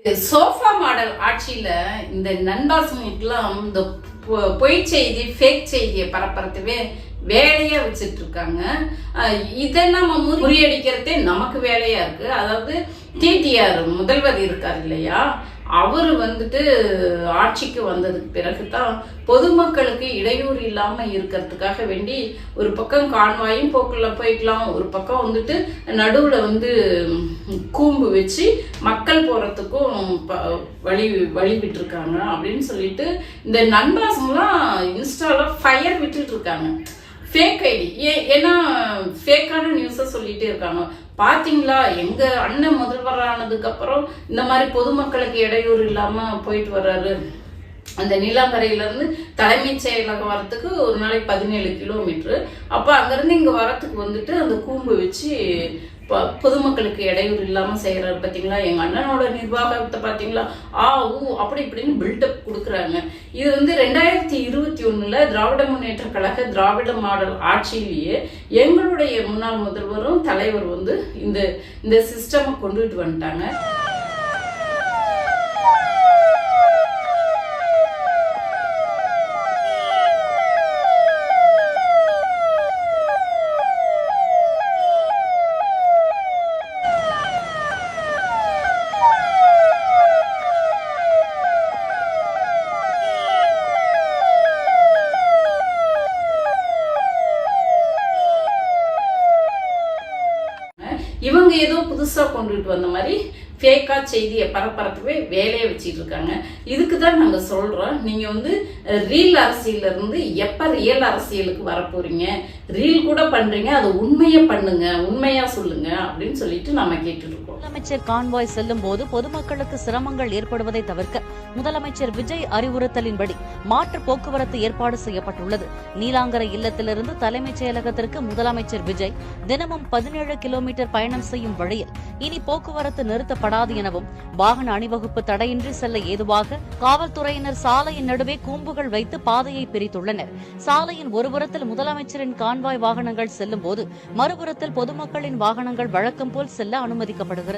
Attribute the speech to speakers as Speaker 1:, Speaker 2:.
Speaker 1: Sofa model ஆட்சியில இந்த நண்பாசங்களுக்கெல்லாம் இந்த பொய் செய்தி ஃபேக் செய்தியை பரப்புறதுவே வேலையா வச்சுட்டு இருக்காங்க. இதை நம்ம முறியடிக்கிறதே நமக்கு வேலையா இருக்கு. அதாவது டிடிஆர் முதல்வர் இருக்கார் இல்லையா, அவர் ஆட்சிக்கு வந்ததுக்கு பிறகுதான் பொதுமக்களுக்கு இடையூறு இல்லாம இருக்கிறதுக்காக வேண்டி ஒரு பக்கம் கான்வாயும் போய்க்கலாம், ஒரு பக்கம் நடுவுல கூம்பு வச்சு மக்கள் போறதுக்கும் வழி விட்டுருக்காங்க அப்படின்னு சொல்லிட்டு இந்த நண்பாசங்களாம் இன்ஸ்டால ஃபயர் விட்டுட்டு இருக்காங்க. ஃபேக் ஐடி ஏன்னா ஃபேக்கான நியூஸை சொல்லிட்டே இருக்காங்க. பாத்தீங்களா, எங்க அண்ணன் முதல்வரானதுக்கு அப்புறம் இந்த மாதிரி பொதுமக்களுக்கு இடையூறு இல்லாம போயிட்டு வர்றாரு. அந்த நீலாங்கரையில தலைமைச் செயலகம் வரத்துக்கு ஒரு நாளைக்கு 17 கிலோமீட்டர். அப்ப அங்கிருந்து இங்க வரத்துக்கு அந்த கூம்பு வச்சு பொதுமக்களுக்கு இடையூறு இல்லாம செய்யறாரு. பாத்தீங்களா, எங்க அண்ணனோட நிர்வாகத்தை பாத்தீங்களா, அப்படி இப்படின்னு பில்டப் கொடுக்குறாங்க. இது 2021 திராவிட முன்னேற்ற கழக திராவிட மாடல் ஆட்சியிலேயே எங்களுடைய முன்னாள் முதல்வரும் தலைவர் இந்த சிஸ்டம் கொண்டுட்டு வந்துட்டாங்க. இவங்க ஏதோ புதுசா கொண்டுட்டு வந்த மாதிரி ஃபேக்கா செய்தியை பரப்புறதுவே வேலையை வச்சுட்டு இருக்காங்க. இதுக்கு தான் நாங்க சொல்றோம், நீங்க ரீல் அரசியல இருந்து எப்ப ரியல் அரசியலுக்கு வரப்போறீங்க, ரீல் கூட பண்றீங்க, அது உண்மையா பண்ணுங்க, உண்மையா சொல்லுங்க அப்படின்னு சொல்லிட்டு நம்ம கேட்டு இருக்கோம்.
Speaker 2: முதலமைச்சர் கான்வாய் செல்லும் போது பொதுமக்களுக்கு சிரமங்கள் ஏற்படுவதை தவிர்க்க முதலமைச்சர் விஜய் அறிவுறுத்தலின்படி மாற்று போக்குவரத்து ஏற்பாடு செய்யப்பட்டுள்ளது. நீலாங்கரை இல்லத்திலிருந்து தலைமைச் செயலகத்திற்கு முதலமைச்சர் விஜய் தினமும் 17 கிலோமீட்டர் பயணம் செய்யும் வழியில் இனி போக்குவரத்து நிறுத்தப்படாது எனவும், வாகன அணிவகுப்பு தடையின்றி செல்ல ஏதுவாக காவல்துறையினர் சாலையின் நடுவே கூம்புகள் வைத்து பாதையை பிரித்துள்ளனர். சாலையின் ஒருபுறத்தில் முதலமைச்சரின் கான்வாய் வாகனங்கள் செல்லும் போது மறுபுறத்தில் பொதுமக்களின் வாகனங்கள் வழக்கம் போல் செல்ல அனுமதிக்கப்படுகிறது.